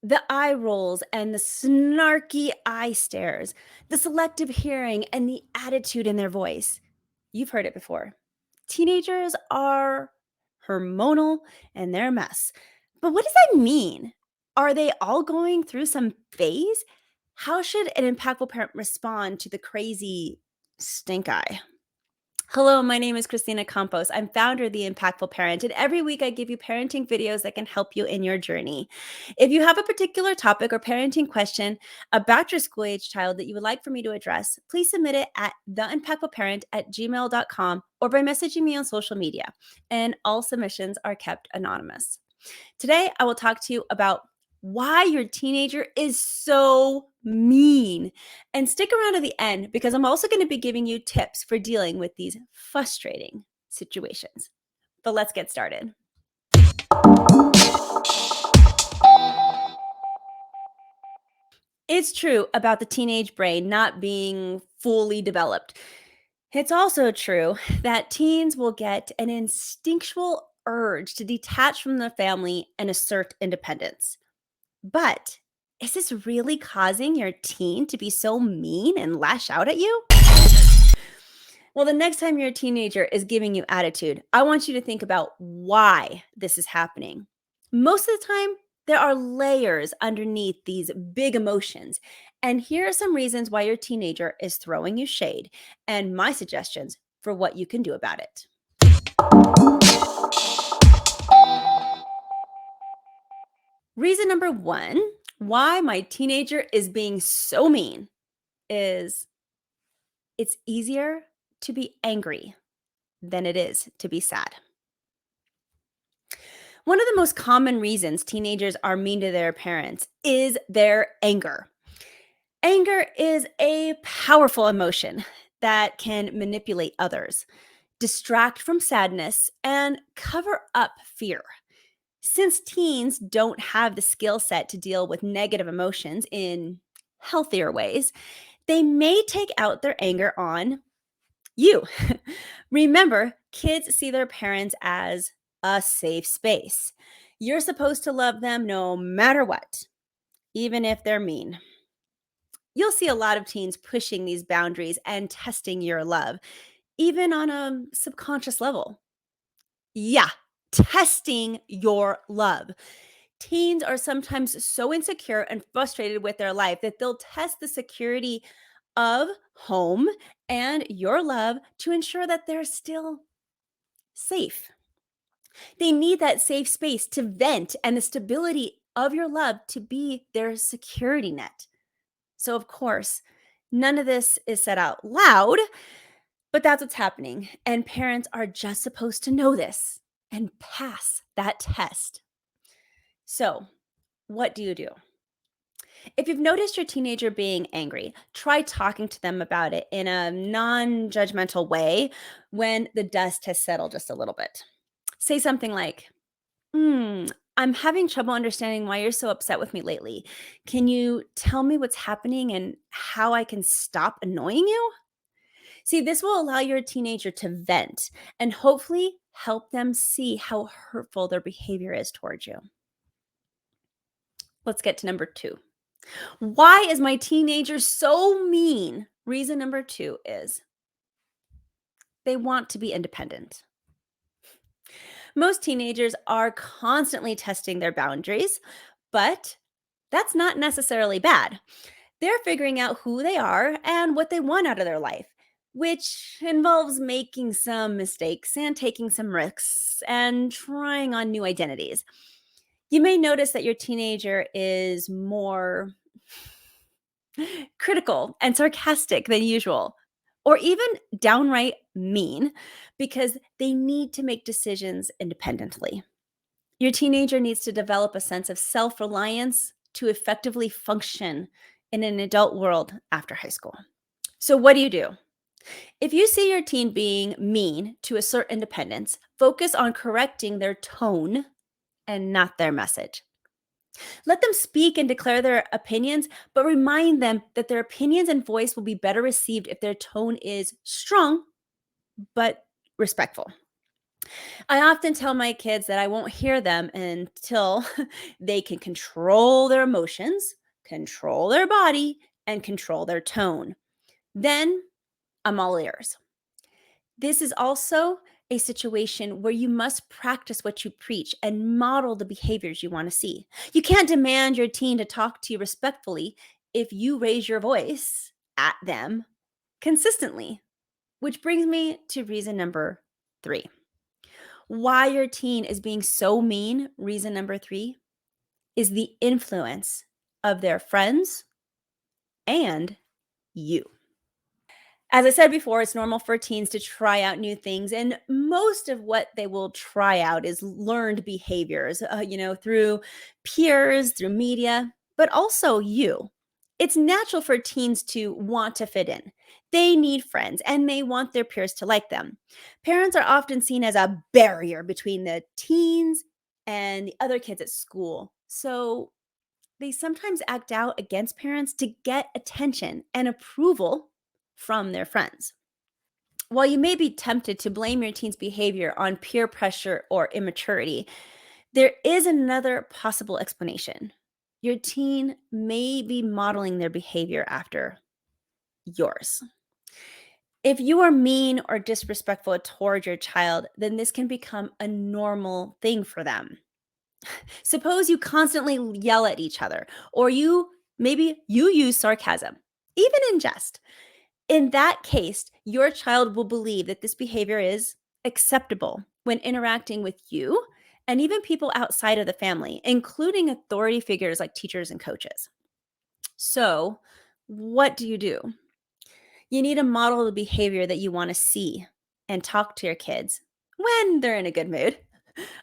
The eye rolls and the snarky eye stares, the selective hearing and the attitude in their voice. You've heard it before. Teenagers are hormonal and they're a mess. But what does that mean? Are they all going through some phase? How should an impactful parent respond to the crazy stink eye? Hello, my name is Kristina Campos. I'm founder of The Impactful Parent, and every week I give you parenting videos that can help you in your journey. If you have a particular topic or parenting question about your school age child that you would like for me to address, please submit it at theimpactfulparent@gmail.com or by messaging me on social media. And all submissions are kept anonymous. Today, I will talk to you about why your teenager is so mean. And stick around to the end because I'm also going to be giving you tips for dealing with these frustrating situations. But let's get started. It's true about the teenage brain not being fully developed. It's also true that teens will get an instinctual urge to detach from the family and assert independence. But is this really causing your teen to be so mean and lash out at you? Well, the next time your teenager is giving you attitude, I want you to think about why this is happening. Most of the time, there are layers underneath these big emotions. And here are some reasons why your teenager is throwing you shade and my suggestions for what you can do about it. Reason number one why my teenager is being so mean is it's easier to be angry than it is to be sad. One of the most common reasons teenagers are mean to their parents is their anger. Anger is a powerful emotion that can manipulate others, distract from sadness, and cover up fear. Since teens don't have the skill set to deal with negative emotions in healthier ways, they may take out their anger on you. Remember, kids see their parents as a safe space. You're supposed to love them no matter what, even if they're mean. You'll see a lot of teens pushing these boundaries and testing your love, even on a subconscious level. Yeah, testing your love. Teens are sometimes so insecure and frustrated with their life that they'll test the security of home and your love to ensure that they're still safe. They need that safe space to vent and the stability of your love to be their security net. So, of course, none of this is said out loud, but that's what's happening. And parents are just supposed to know this and pass that test. So, what do you do? If you've noticed your teenager being angry, try talking to them about it in a non judgmental way when the dust has settled just a little bit. Say something like, I'm having trouble understanding why you're so upset with me lately. Can you tell me what's happening and how I can stop annoying you? See, this will allow your teenager to vent and hopefully help them see how hurtful their behavior is towards you. Let's get to number two. Why is my teenager so mean? Reason number two is they want to be independent. Most teenagers are constantly testing their boundaries, but that's not necessarily bad. They're figuring out who they are and what they want out of their life, which involves making some mistakes and taking some risks and trying on new identities. You may notice that your teenager is more critical and sarcastic than usual, or even downright mean because they need to make decisions independently. Your teenager needs to develop a sense of self reliance to effectively function in an adult world after high school. So, what do? If you see your teen being mean to assert independence, focus on correcting their tone and not their message. Let them speak and declare their opinions, but remind them that their opinions and voice will be better received if their tone is strong but respectful. I often tell my kids that I won't hear them until they can control their emotions, control their body, and control their tone. Then I'm all ears. This is also a situation where you must practice what you preach and model the behaviors you want to see. You can't demand your teen to talk to you respectfully if you raise your voice at them consistently. Which brings me to reason number 3. Why your teen is being so mean, reason number 3, is the influence of their friends and you. As I said before, it's normal for teens to try out new things, and most of what they will try out is learned behaviors, through peers, through media, but also you. It's natural for teens to want to fit in. They need friends and they want their peers to like them. Parents are often seen as a barrier between the teens and the other kids at school. So they sometimes act out against parents to get attention and approval from their friends. While you may be tempted to blame your teen's behavior on peer pressure or immaturity, there is another possible explanation. Your teen may be modeling their behavior after yours. If you are mean or disrespectful toward your child, then this can become a normal thing for them. Suppose you constantly yell at each other, or maybe you use sarcasm, even in jest. In that case, your child will believe that this behavior is acceptable when interacting with you and even people outside of the family, including authority figures like teachers and coaches. So, what do? You need to model the behavior that you want to see and talk to your kids when they're in a good mood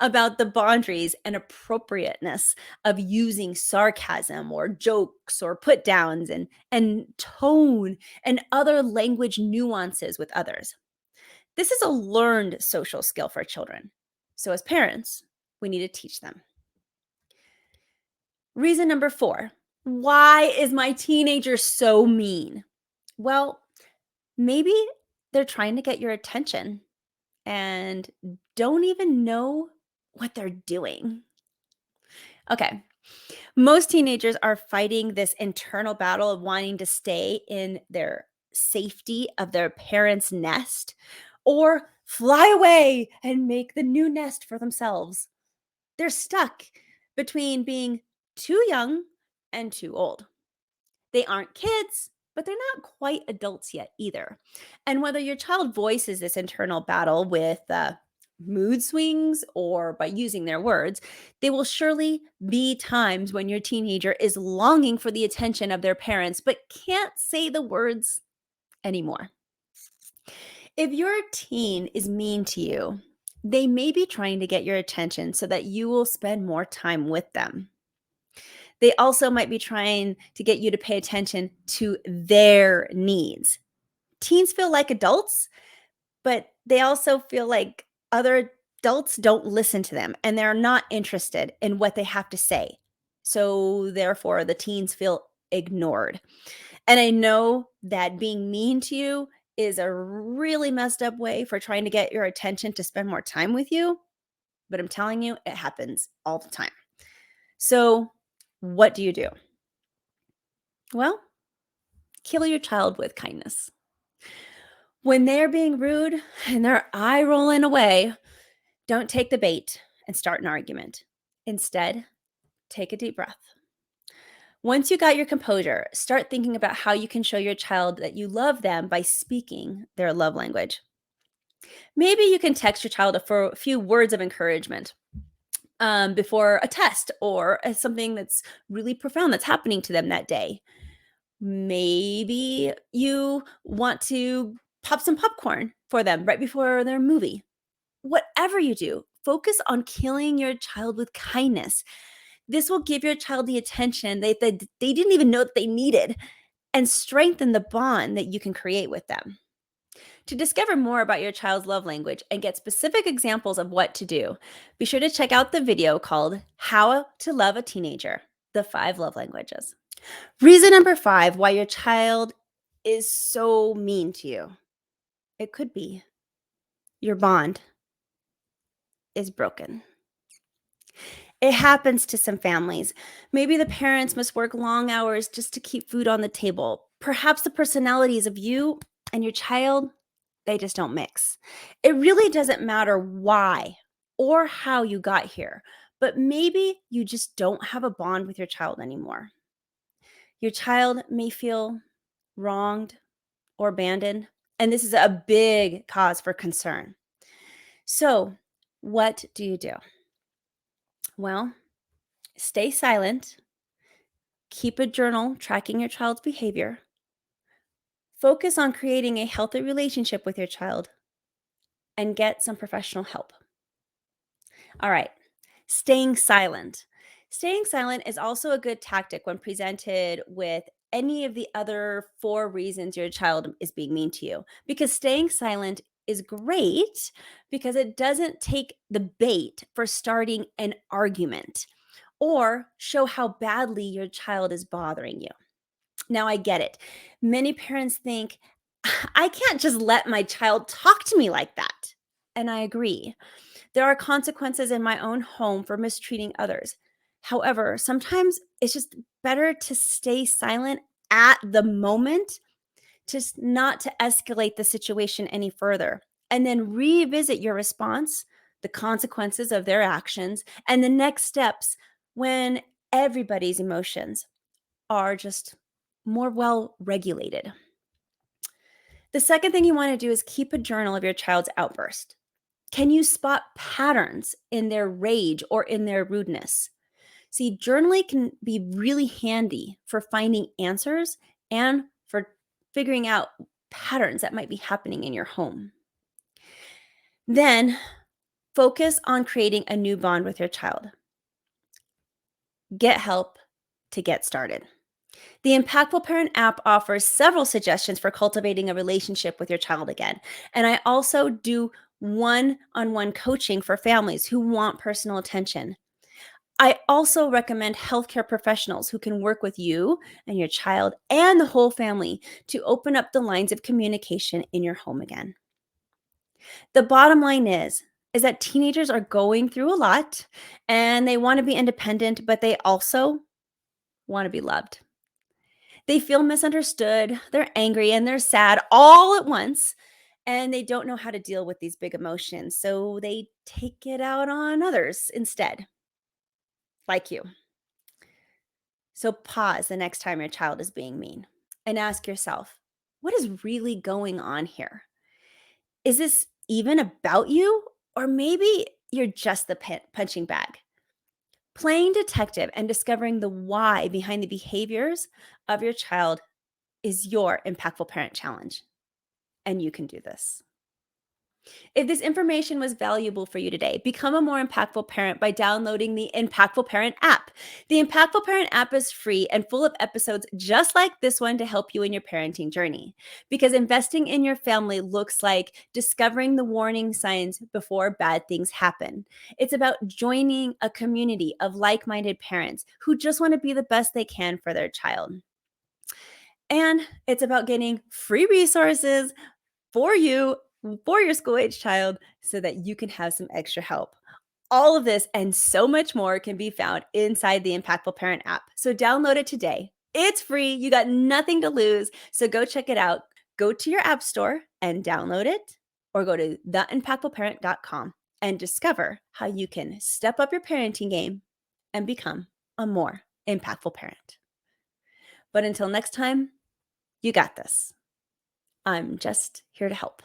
about the boundaries and appropriateness of using sarcasm or jokes or put downs and tone and other language nuances with others. This is a learned social skill for children. So, as parents, we need to teach them. Reason number 4. Why is my teenager so mean? Well, maybe they're trying to get your attention and don't even know what they're doing. Okay. Most teenagers are fighting this internal battle of wanting to stay in their safety of their parents' nest or fly away and make the new nest for themselves. They're stuck between being too young and too old. They aren't kids, but they're not quite adults yet either. And whether your child voices this internal battle with mood swings or by using their words, there will surely be times when your teenager is longing for the attention of their parents, but can't say the words anymore. If your teen is mean to you, they may be trying to get your attention so that you will spend more time with them. They also might be trying to get you to pay attention to their needs. Teens feel like adults, but they also feel like other adults don't listen to them and they're not interested in what they have to say. So, therefore, the teens feel ignored. And I know that being mean to you is a really messed up way for trying to get your attention to spend more time with you. But I'm telling you, it happens all the time. So, what do? Well, kill your child with kindness. When they're being rude and they're eye rolling away, don't take the bait and start an argument. Instead, take a deep breath. Once you got your composure, start thinking about how you can show your child that you love them by speaking their love language. Maybe you can text your child for a few words of encouragement before a test or something that's really profound that's happening to them that day. Maybe you want to pop some popcorn for them right before their movie. Whatever you do, focus on killing your child with kindness. This will give your child the attention they didn't even know that they needed and strengthen the bond that you can create with them. To discover more about your child's love language and get specific examples of what to do, be sure to check out the video called How to Love a Teenager: The 5 Love Languages. Reason number 5 why your child is so mean to you. It could be your bond. is broken. It happens to some families. Maybe the parents must work long hours just to keep food on the table. Perhaps the personalities of you and your child, they just don't mix. It really doesn't matter why or how you got here, but maybe you just don't have a bond with your child anymore. Your child may feel wronged or abandoned, and this is a big cause for concern. So, what do you do? Well, stay silent. Keep a journal tracking your child's behavior. Focus on creating a healthy relationship with your child and get some professional help. All right, staying silent. Staying silent is also a good tactic when presented with any of the other four reasons your child is being mean to you, because staying silent is great because it doesn't take the bait for starting an argument or show how badly your child is bothering you. Now, I get it. Many parents think, I can't just let my child talk to me like that. And I agree. There are consequences in my own home for mistreating others. However, sometimes it's just better to stay silent at the moment, just not to escalate the situation any further, and then revisit your response, the consequences of their actions, and the next steps when everybody's emotions are just more well regulated. The second thing you want to do is keep a journal of your child's outburst. Can you spot patterns in their rage or in their rudeness? See, journaling can be really handy for finding answers and for figuring out patterns that might be happening in your home. Then focus on creating a new bond with your child. Get help to get started. The Impactful Parent app offers several suggestions for cultivating a relationship with your child again. And I also do one-on-one coaching for families who want personal attention. I also recommend healthcare professionals who can work with you and your child and the whole family to open up the lines of communication in your home again. The bottom line is that teenagers are going through a lot and they want to be independent, but they also want to be loved. They feel misunderstood, they're angry, and they're sad all at once, and they don't know how to deal with these big emotions, so they take it out on others instead, like you. So pause the next time your child is being mean and ask yourself, what is really going on here? Is this even about you? Or maybe you're just the punching bag. Playing detective and discovering the why behind the behaviors of your child is your Impactful Parent Challenge, and you can do this. If this information was valuable for you today, become a more impactful parent by downloading the Impactful Parent app. The Impactful Parent app is free and full of episodes just like this one to help you in your parenting journey. Because investing in your family looks like discovering the warning signs before bad things happen. It's about joining a community of like-minded parents who just want to be the best they can for their child. And it's about getting free resources for you, for your school age child, so that you can have some extra help. All of this and so much more can be found inside the Impactful Parent app. So download it today. It's free. You got nothing to lose. So go check it out. Go to your app store and download it, or go to theimpactfulparent.com and discover how you can step up your parenting game and become a more impactful parent. But until next time, you got this. I'm just here to help.